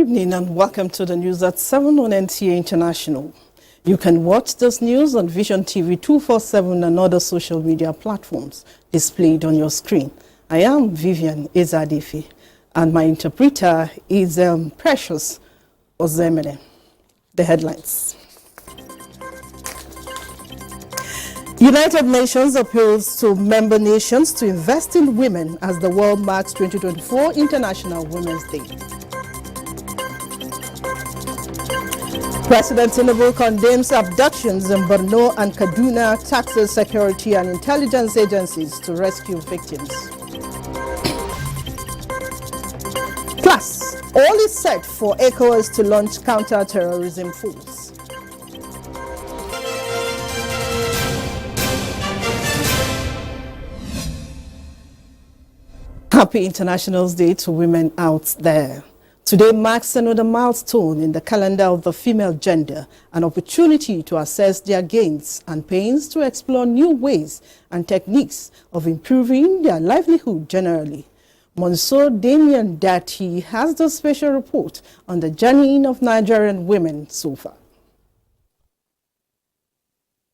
evening and welcome to the news at 7 on NTA International. You can watch this news on Vision TV 247 and other social media platforms displayed on your screen. I am Vivian Ezadefi and my interpreter is Precious Ozemene. The headlines. United Nations appeals to member nations to invest in women as the world marks 2024 International Women's Day. President Tinubu condemns abductions in Borno and Kaduna, taxes security and intelligence agencies to rescue victims. Plus, all is set for ECOWAS to launch counter-terrorism force. Happy International Day to women out there. Today marks another milestone in the calendar of the female gender, an opportunity to assess their gains and pains to explore new ways and techniques of improving their livelihood generally. Monsieur Damien Dati has the special report on the journey of Nigerian women so far.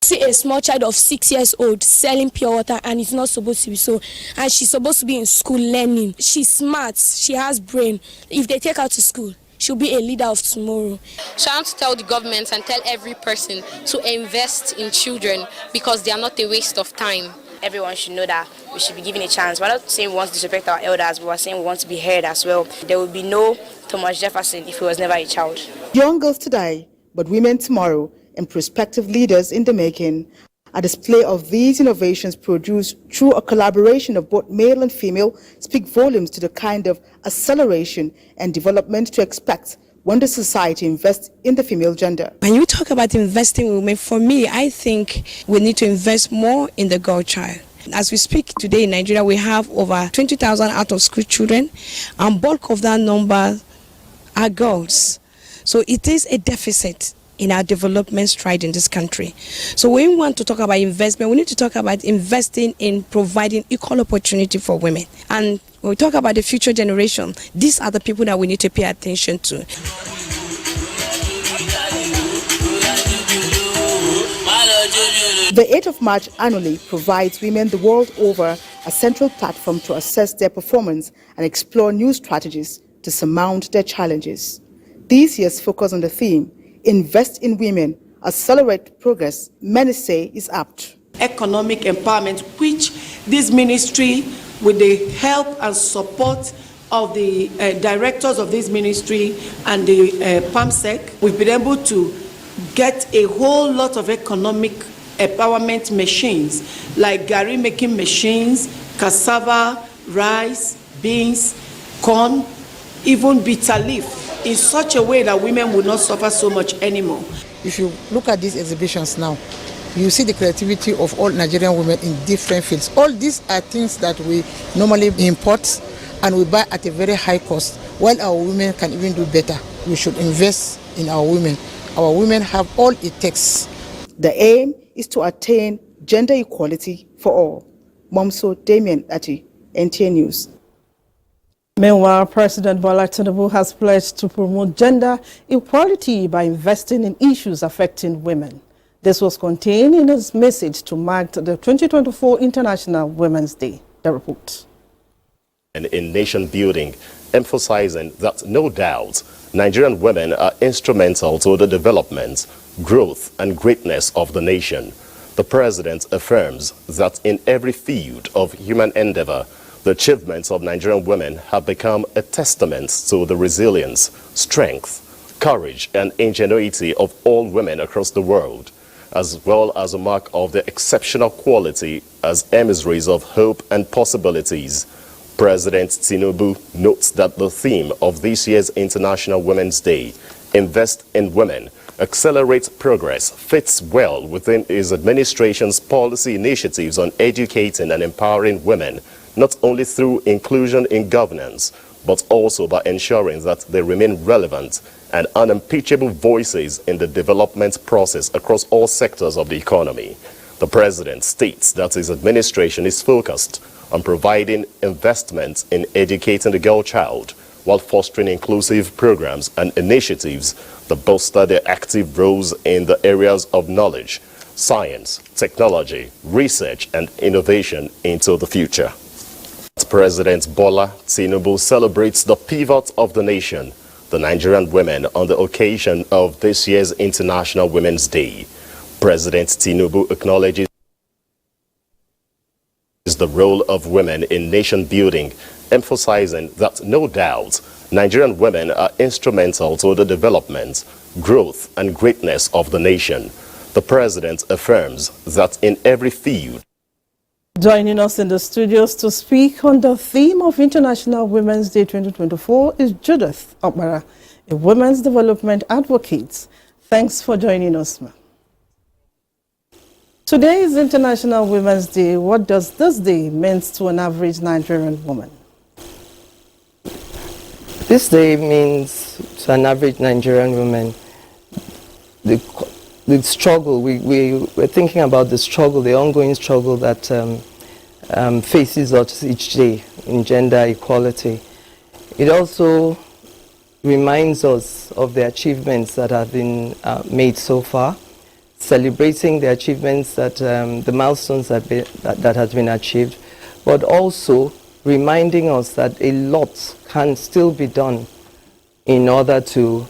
See a small child of 6 years old selling pure water and it's not supposed to be so, and she's supposed to be in school learning. She's smart, she has brain. If they take her to school, she'll be a leader of tomorrow. So I want to tell the government and tell every person to invest in children because they are not a waste of time. Everyone should know that we should be given a chance. We're not saying we want to disrespect our elders, but we're saying we want to be heard as well. There will be no Thomas Jefferson if he was never a child. Young girls today, but women tomorrow, and prospective leaders in the making. A display of these innovations produced through a collaboration of both male and female speak volumes to the kind of acceleration and development to expect when the society invests in the female gender. When you talk about investing in women, for me, I think we need to invest more in the girl child. As we speak today in Nigeria, we have over 20,000 out-of-school children, and bulk of that number are girls. So it is a deficit in our development stride in this country. So when we want to talk about investment, we need to talk about investing in providing equal opportunity for women. And when we talk about the future generation, these are the people that we need to pay attention to. The 8th of March annually provides women the world over a central platform to assess their performance and explore new strategies to surmount their challenges. This year's focus on the theme, Invest in Women, Accelerate Progress, many say is apt. Economic empowerment, which this ministry, with the help and support of the directors of this ministry and the PAMSEC, we've been able to get a whole lot of economic empowerment machines, like garri making machines, cassava, rice, beans, corn, even bitter leaf, in such a way that women will not suffer so much anymore. If you look at these exhibitions now, you see the creativity of all Nigerian women in different fields. All these are things that we normally import and we buy at a very high cost, while our women can even do better. We should invest in our women. Our women have all it takes. The aim is to attain gender equality for all. Momso Damien Ati, NTA News. Meanwhile, President Bola Tinubu has pledged to promote gender equality by investing in issues affecting women. This was contained in his message to mark the 2024 International Women's Day. The report. And in nation building, emphasizing that no doubt Nigerian women are instrumental to the development, growth and greatness of the nation. The president affirms that in every field of human endeavor, the achievements of Nigerian women have become a testament to the resilience, strength, courage, and ingenuity of all women across the world, as well as a mark of their exceptional quality as emissaries of hope and possibilities. President Tinubu notes that the theme of this year's International Women's Day, Invest in Women, Accelerate Progress, fits well within his administration's policy initiatives on educating and empowering women, not only through inclusion in governance, but also by ensuring that they remain relevant and unimpeachable voices in the development process across all sectors of the economy. The president states that his administration is focused on providing investments in educating the girl child, while fostering inclusive programs and initiatives that bolster their active roles in the areas of knowledge, science, technology, research, and innovation into the future. President Bola Tinubu celebrates the pivot of the nation, the Nigerian women, on the occasion of this year's International Women's Day. President Tinubu acknowledges the role of women in nation building, emphasizing that no doubt Nigerian women are instrumental to the development, growth, and greatness of the nation. The president affirms that in every field. Joining us in the studios to speak on the theme of International Women's Day 2024 is Judith Obara, a women's development advocate. Thanks for joining us, ma'am. Today is International Women's Day. What does this day mean to an average Nigerian woman? This day means to an average Nigerian woman the struggle. We're thinking about the struggle, the ongoing struggle that faces us each day in gender equality. It also reminds us of the achievements that have been made so far, celebrating the achievements that the milestones that has been achieved, but also reminding us that a lot can still be done in order to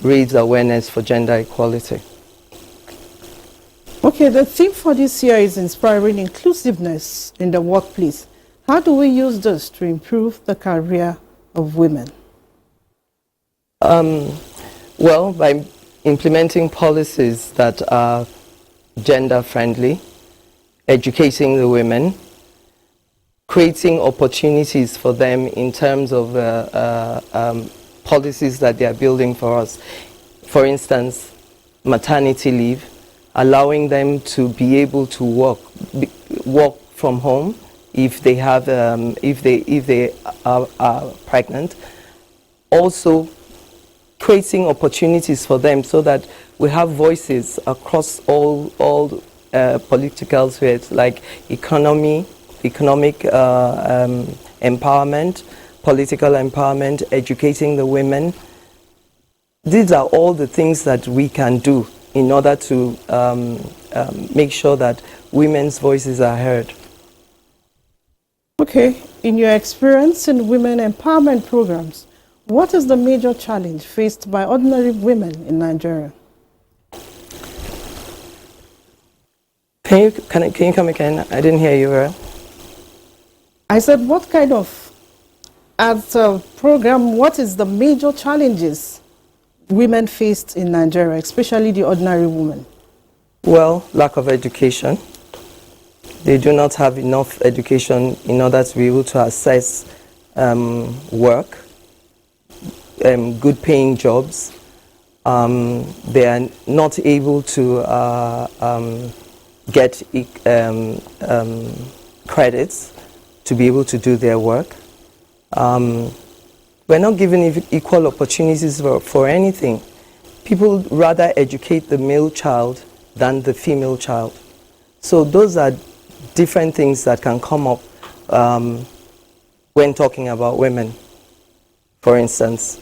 raise awareness for gender equality. Okay, the theme for this year is inspiring inclusiveness in the workplace. How do we use this to improve the career of women? Well, by implementing policies that are gender-friendly, educating the women, creating opportunities for them in terms of policies that they are building for us. For instance, maternity leave, allowing them to be able to work from home if they have if they are pregnant. Also, creating opportunities for them so that we have voices across all political spheres, like economic empowerment, political empowerment, educating the women. These are all the things that we can do in order to make sure that women's voices are heard. Okay, in your experience in women empowerment programs, what is the major challenge faced by ordinary women in Nigeria? Can you come again? I didn't hear you well. I said, what kind of, as a program, what is the major challenges women faced in Nigeria, especially the ordinary woman? Well, lack of education. They do not have enough education in order to be able to assess work, good paying jobs. They are not able to get credits to be able to do their work. We're not given equal opportunities for anything. People rather educate the male child than the female child. So those are different things that can come up when talking about women. For instance,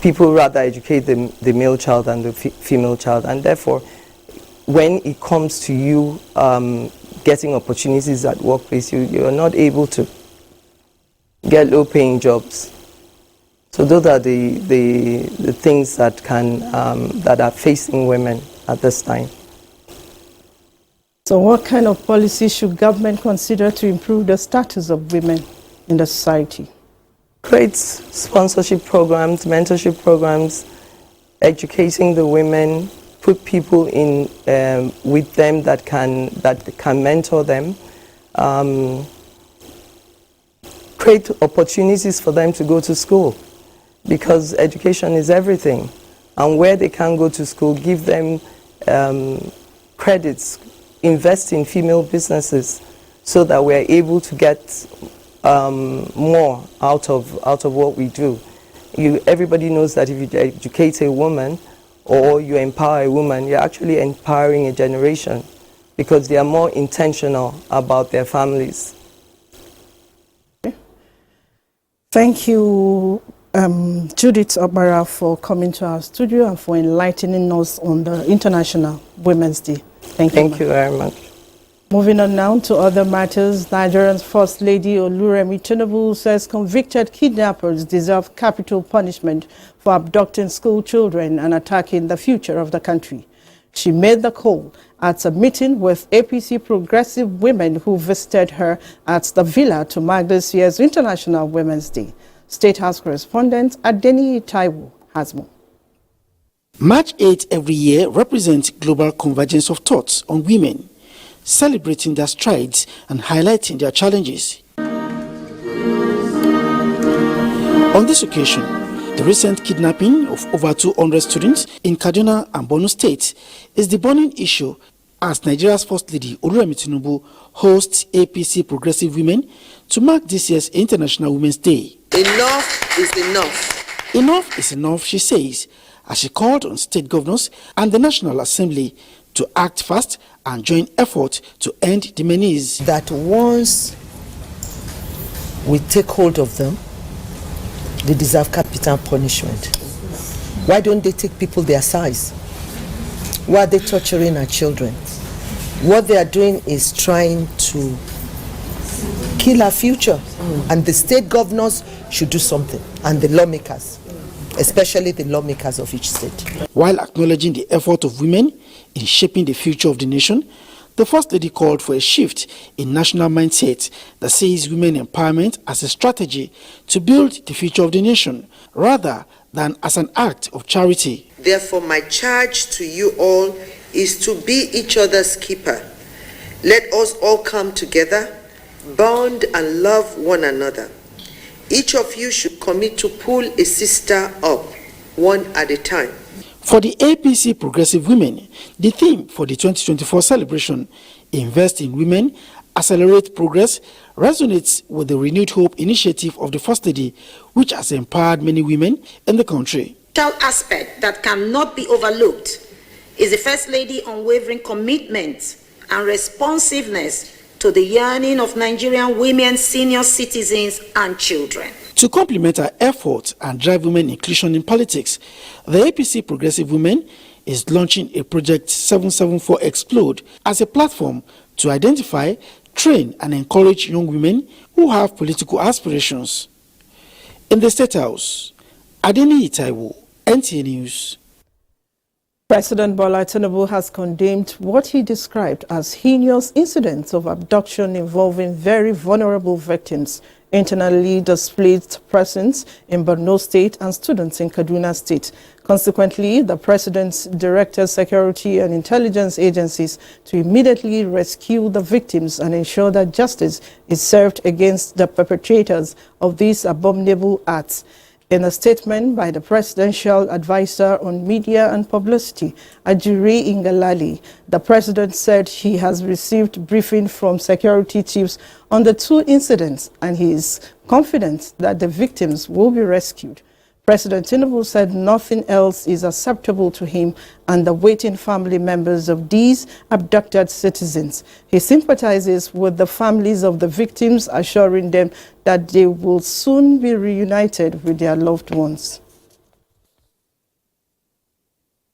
people rather educate the male child than the female child, and therefore, when it comes to you getting opportunities at workplace, you're not able to get low-paying jobs. So those are the things that can that are facing women at this time. So what kind of policies should government consider to improve the status of women in the society? Create sponsorship programs, mentorship programs, educating the women, put people in with them that can mentor them, create opportunities for them to go to school, because education is everything. And where they can't go to school, give them credits, invest in female businesses, so that we're able to get more out of what we do. Everybody knows that if you educate a woman or you empower a woman, you're actually empowering a generation, because they are more intentional about their families. Thank you, Judith Obara, for coming to our studio and for enlightening us on the International Women's Day. Thank you very much. Moving on now to other matters, Nigeria's First Lady Oluremi Tinubu says convicted kidnappers deserve capital punishment for abducting school children and attacking the future of the country. She made the call at a meeting with APC progressive women who visited her at the villa to mark this year's International Women's Day. State House correspondent NTAi has more. March 8 every year represents global convergence of thoughts on women, celebrating their strides and highlighting their challenges. On this occasion, the recent kidnapping of over 200 students in Kaduna and Borno State is the burning issue as Nigeria's First Lady Oluremi Tinubu hosts APC progressive women to mark this year's International Women's Day. Enough is enough. Enough is enough, she says, as she called on state governors and the National Assembly to act fast and join effort to end the menace. That once we take hold of them, they deserve capital punishment. Why don't they take people their size? Why are they torturing our children? What they are doing is trying to kill our future. And the state governors should do something, and the lawmakers, especially the lawmakers of each state. While acknowledging the effort of women in shaping the future of the nation, the First Lady called for a shift in national mindset that sees women empowerment as a strategy to build the future of the nation, rather than as an act of charity. Therefore, my charge to you all is to be each other's keeper. Let us all come together, bond and love one another. Each of you should commit to pull a sister up, one at a time. For the APC Progressive Women, the theme for the 2024 celebration, Invest in Women, Accelerate Progress, resonates with the Renewed Hope initiative of the First Lady, which has empowered many women in the country. Vital aspect that cannot be overlooked is the First Lady's unwavering commitment and responsiveness to the yearning of Nigerian women, senior citizens and children. To complement our efforts and drive women inclusion in politics, the APC Progressive Women is launching a project 774 Explode as a platform to identify, train and encourage young women who have political aspirations. In the State House, NTAi, NTA News. President Bola Tinubu has condemned what he described as heinous incidents of abduction involving very vulnerable victims, internally displaced persons in Borno State and students in Kaduna State. Consequently, the President directed security and intelligence agencies to immediately rescue the victims and ensure that justice is served against the perpetrators of these abominable acts. In a statement by the Presidential Advisor on Media and Publicity, Ajuri Ngalale, the President said he has received briefing from security chiefs on the two incidents and he is confident that the victims will be rescued. President Tinubu said nothing else is acceptable to him and the waiting family members of these abducted citizens. He sympathizes with the families of the victims, assuring them that they will soon be reunited with their loved ones.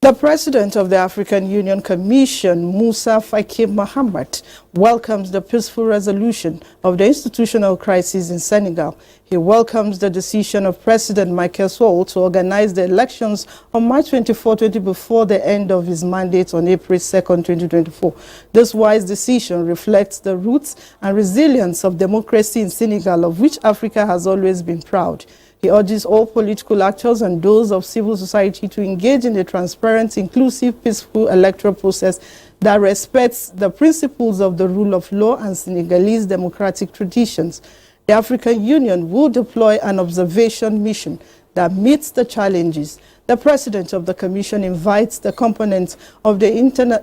The President of the African Union Commission, Musa Faki Mohammed, welcomes the peaceful resolution of the institutional crisis in Senegal. He welcomes the decision of President Macky Sall to organize the elections on March 24, before the end of his mandate on April 2, 2024. This wise decision reflects the roots and resilience of democracy in Senegal, of which Africa has always been proud. He urges all political actors and those of civil society to engage in a transparent, inclusive, peaceful electoral process that respects the principles of the rule of law and Senegalese democratic traditions. The African Union will deploy an observation mission that meets the challenges. The President of the Commission invites the components of the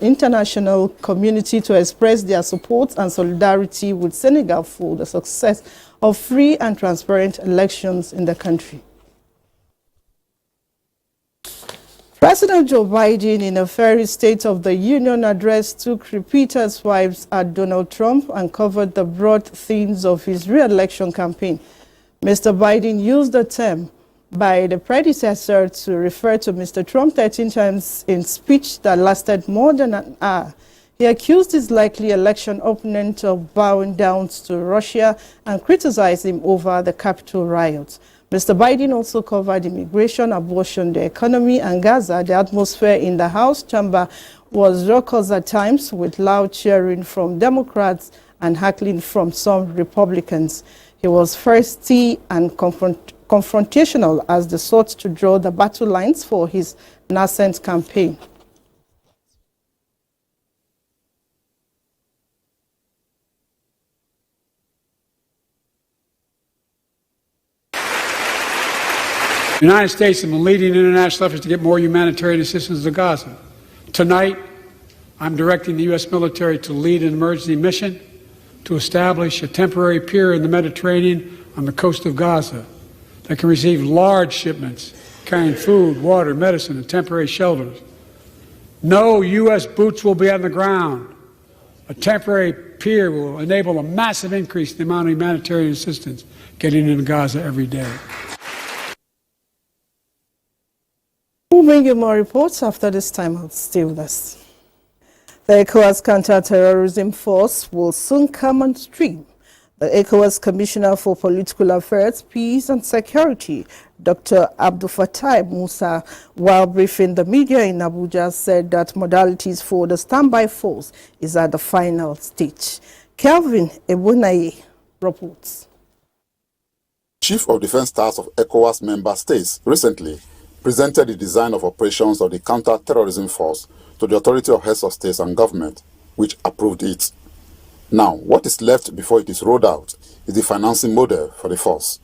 international community to express their support and solidarity with Senegal for the success of free and transparent elections in the country. President Joe Biden, in a fiery State of the Union address, took repeated swipes at Donald Trump and covered the broad themes of his re-election campaign. Mr. Biden used the term by the predecessor to refer to Mr. Trump 13 times in speech that lasted more than an hour. He accused his likely election opponent of bowing down to Russia and criticized him over the Capitol riots. Mr. Biden also covered immigration, abortion, the economy, and Gaza. The atmosphere in the House chamber was raucous at times, with loud cheering from Democrats and heckling from some Republicans. He was thirsty and confrontational as they sought to draw the battle lines for his nascent campaign. The United States has been leading international efforts to get more humanitarian assistance to Gaza. Tonight, I'm directing the U.S. military to lead an emergency mission to establish a temporary pier in the Mediterranean on the coast of Gaza that can receive large shipments carrying food, water, medicine, and temporary shelters. No U.S. boots will be on the ground. A temporary pier will enable a massive increase in the amount of humanitarian assistance getting into Gaza every day. We'll bring you more reports after this time out. Stay with us. The ECOWAS counterterrorism force will soon come on stream. The ECOWAS Commissioner for Political Affairs, Peace and Security, Dr. Abdul Fattah Musa, while briefing the media in Abuja, said that modalities for the standby force is at the final stage. Kelvin Ebunaye reports. Chief of Defense Staff of ECOWAS member states recently presented the design of operations of the counter-terrorism force to the authority of heads of states and government, which approved it. Now, what is left before it is rolled out is the financing model for the force.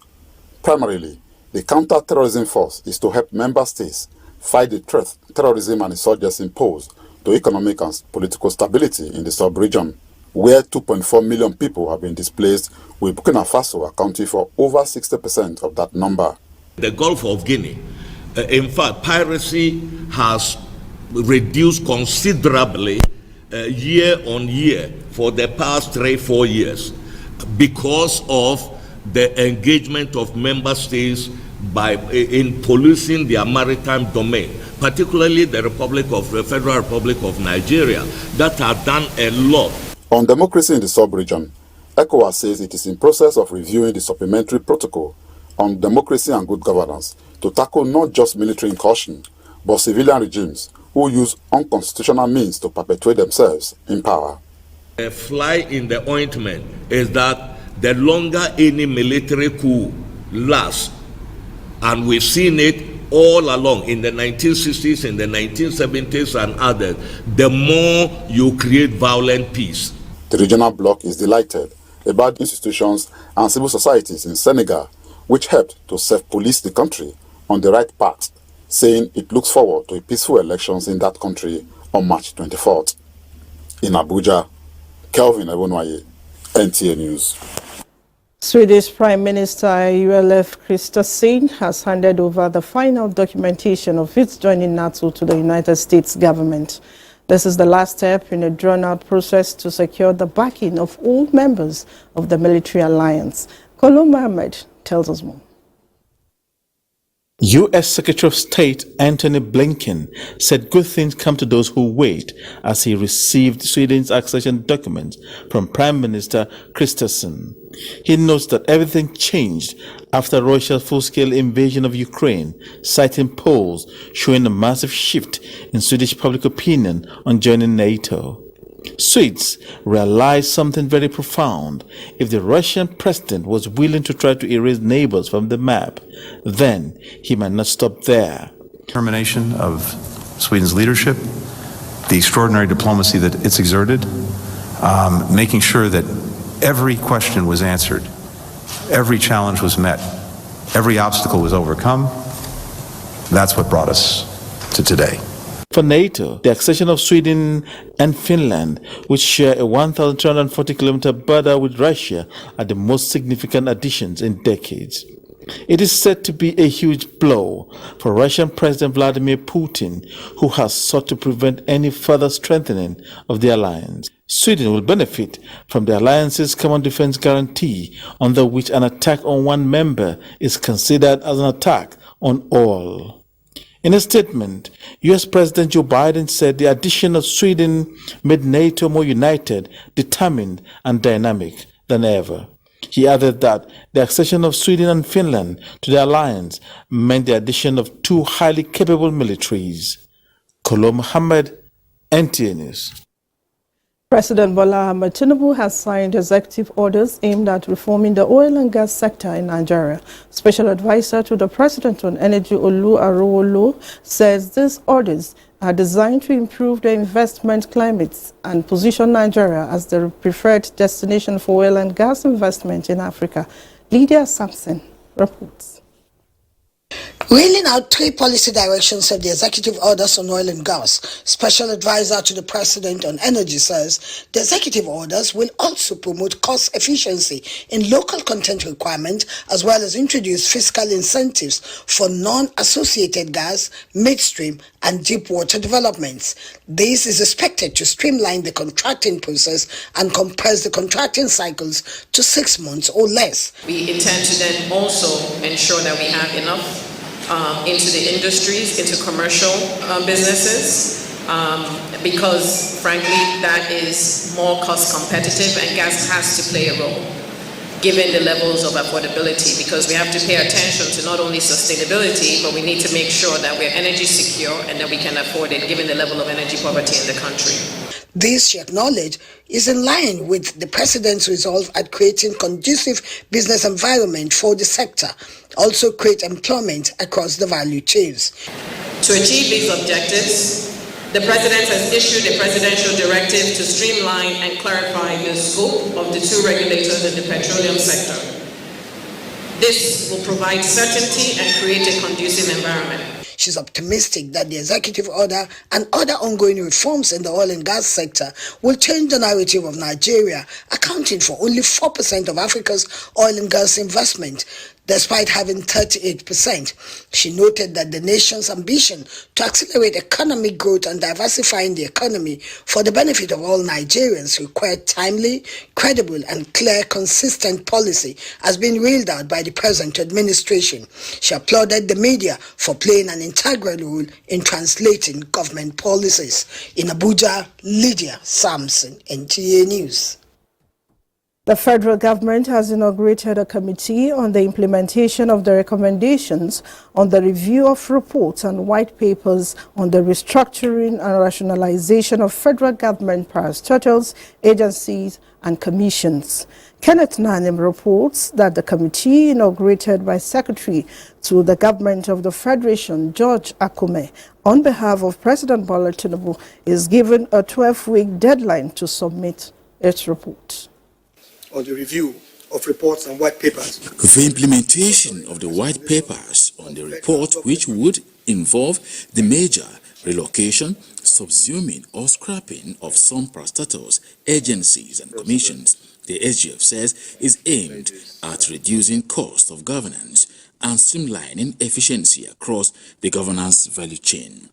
Primarily, the counter-terrorism force is to help member states fight the threat terrorism and insurgency pose to economic and political stability in the sub-region, where 2.4 million people have been displaced, with Burkina Faso accounting for over 60% of that number. The Gulf of Guinea, in fact, piracy has reduced considerably year on year for the past 3-4 years because of the engagement of member states in policing their maritime domain, particularly the Federal Republic of Nigeria, that have done a lot. On democracy in the sub-region, ECOWAS says it is in process of reviewing the supplementary protocol on democracy and good governance to tackle not just military incursion, but civilian regimes who use unconstitutional means to perpetuate themselves in power. A fly in the ointment is that the longer any military coup lasts, and we've seen it all along in the 1960s, in the 1970s and others, the more you create violent peace. The regional bloc is delighted about institutions and civil societies in Senegal, which helped to self-police the country on the right path, saying it looks forward to peaceful elections in that country on March 24th. In Abuja, Kelvin Ebunaye, NTA News. Swedish Prime Minister Ulf Kristersson has handed over the final documentation of its joining NATO to the United States government. This is the last step in a drawn-out process to secure the backing of all members of the military alliance. Kolo Mohammed tells us more. U.S. Secretary of State Antony Blinken said good things come to those who wait as he received Sweden's accession documents from Prime Minister Kristersson. He notes that everything changed after Russia's full-scale invasion of Ukraine, citing polls showing a massive shift in Swedish public opinion on joining NATO. Swedes realized something very profound. If the Russian president was willing to try to erase neighbors from the map, then he might not stop there. Determination of Sweden's leadership, the extraordinary diplomacy that it's exerted, making sure that every question was answered, every challenge was met, every obstacle was overcome. That's what brought us to today. For NATO, the accession of Sweden and Finland, which share a 1,340-kilometer border with Russia, are the most significant additions in decades. It is said to be a huge blow for Russian President Vladimir Putin, who has sought to prevent any further strengthening of the alliance. Sweden will benefit from the alliance's common defense guarantee, under which an attack on one member is considered as an attack on all. In a statement, U.S. President Joe Biden said the addition of Sweden made NATO more united, determined, and dynamic than ever. He added that the accession of Sweden and Finland to the alliance meant the addition of two highly capable militaries. Kolo Mohammed, NTA News. President Bola Ahmed Tinubu has signed executive orders aimed at reforming the oil and gas sector in Nigeria. Special advisor to the President on Energy Olu Arowolo says these orders are designed to improve the investment climates and position Nigeria as the preferred destination for oil and gas investment in Africa. Lydia Sampson reports. Rolling out three policy directions of the executive orders on oil and gas, Special Advisor to the President on Energy says the executive orders will also promote cost efficiency in local content requirement, as well as introduce fiscal incentives for non-associated gas, midstream and deep water developments. This is expected to streamline the contracting process and compress the contracting cycles to 6 months or less. We intend to then also ensure that we have enough into the industries, into commercial businesses, because frankly that is more cost competitive, and gas has to play a role given the levels of affordability, because we have to pay attention to not only sustainability, but we need to make sure that we're energy secure and that we can afford it given the level of energy poverty in the country. This, she acknowledged, is in line with the President's resolve at creating conducive business environment for the sector, also create employment across the value chains. To achieve these objectives, the President has issued a presidential directive to streamline and clarify the scope of the two regulators in the petroleum sector. This will provide certainty and create a conducive environment. She's optimistic that the executive order and other ongoing reforms in the oil and gas sector will change the narrative of Nigeria, accounting for only 4% of Africa's oil and gas investment, despite having 38%. She noted that the nation's ambition to accelerate economic growth and diversifying the economy for the benefit of all Nigerians required timely, credible, and clear, consistent policy has been reeled out by the present administration. She applauded the media for playing an integral role in translating government policies. In Abuja, Lydia Sampson, NTA News. The federal government has inaugurated a committee on the implementation of the recommendations on the review of reports and white papers on the restructuring and rationalization of federal government parastatals, agencies and commissions. Kenneth Nanim reports that the committee, inaugurated by Secretary to the Government of the Federation, George Akume, on behalf of President Bola Tinubu, is given a 12-week deadline to submit its report. On the review of reports and white papers. The implementation of the white papers on the report, which would involve the major relocation, subsuming or scrapping of some parastatals, agencies and commissions, the SGF says is aimed at reducing cost of governance and streamlining efficiency across the governance value chain.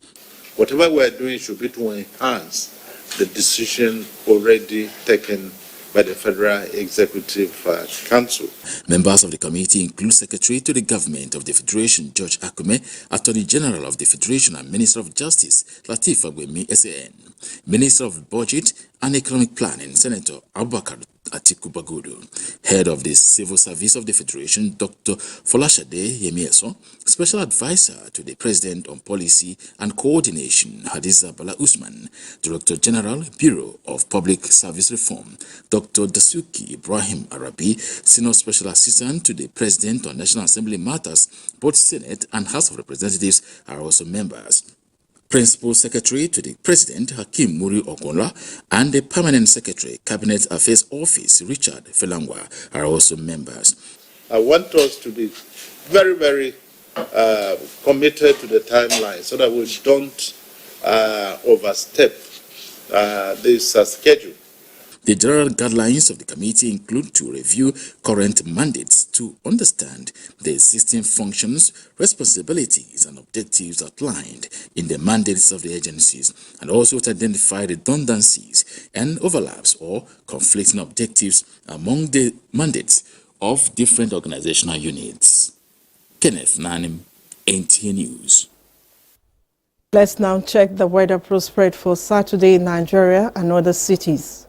Whatever we are doing should be to enhance the decision already taken by the Federal Executive Council. Members of the committee include Secretary to the Government of the Federation, George Akume, Attorney General of the Federation and Minister of Justice, Lateef Fagbemi, SAN, Minister of Budget and Economic Planning, Senator Abubakar Atiku Bagudu, Head of the Civil Service of the Federation, Dr. Folashade Yemieso, Special Advisor to the President on Policy and Coordination, Hadiza Bala Usman, Director General, Bureau of Public Service Reform, Dr. Dasuki Ibrahim Arabi, Senior Special Assistant to the President on National Assembly Matters. Both Senate and House of Representatives are also members. Principal Secretary to the President, Hakim Muri Ogonla, and the Permanent Secretary, Cabinet Affairs Office, Richard Felangwa, are also members. I want us to be very, very committed to the timeline so that we don't overstep this schedule. The general guidelines of the committee include to review current mandates to understand the existing functions, responsibilities, and objectives outlined in the mandates of the agencies, and also to identify redundancies and overlaps or conflicting objectives among the mandates of different organizational units. Kenneth Nanim, NTA News. Let's now check the weather prospect for Saturday in Nigeria and other cities.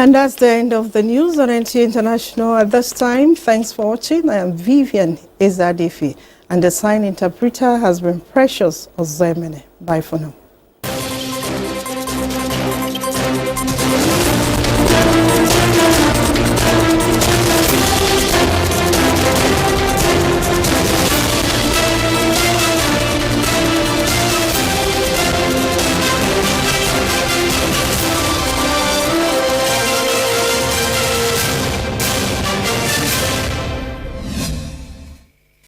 And that's the end of the news on NTA International at this time. Thanks for watching. I am Vivian Ezadifi, and the sign interpreter has been Precious Ozemene. Bye for now.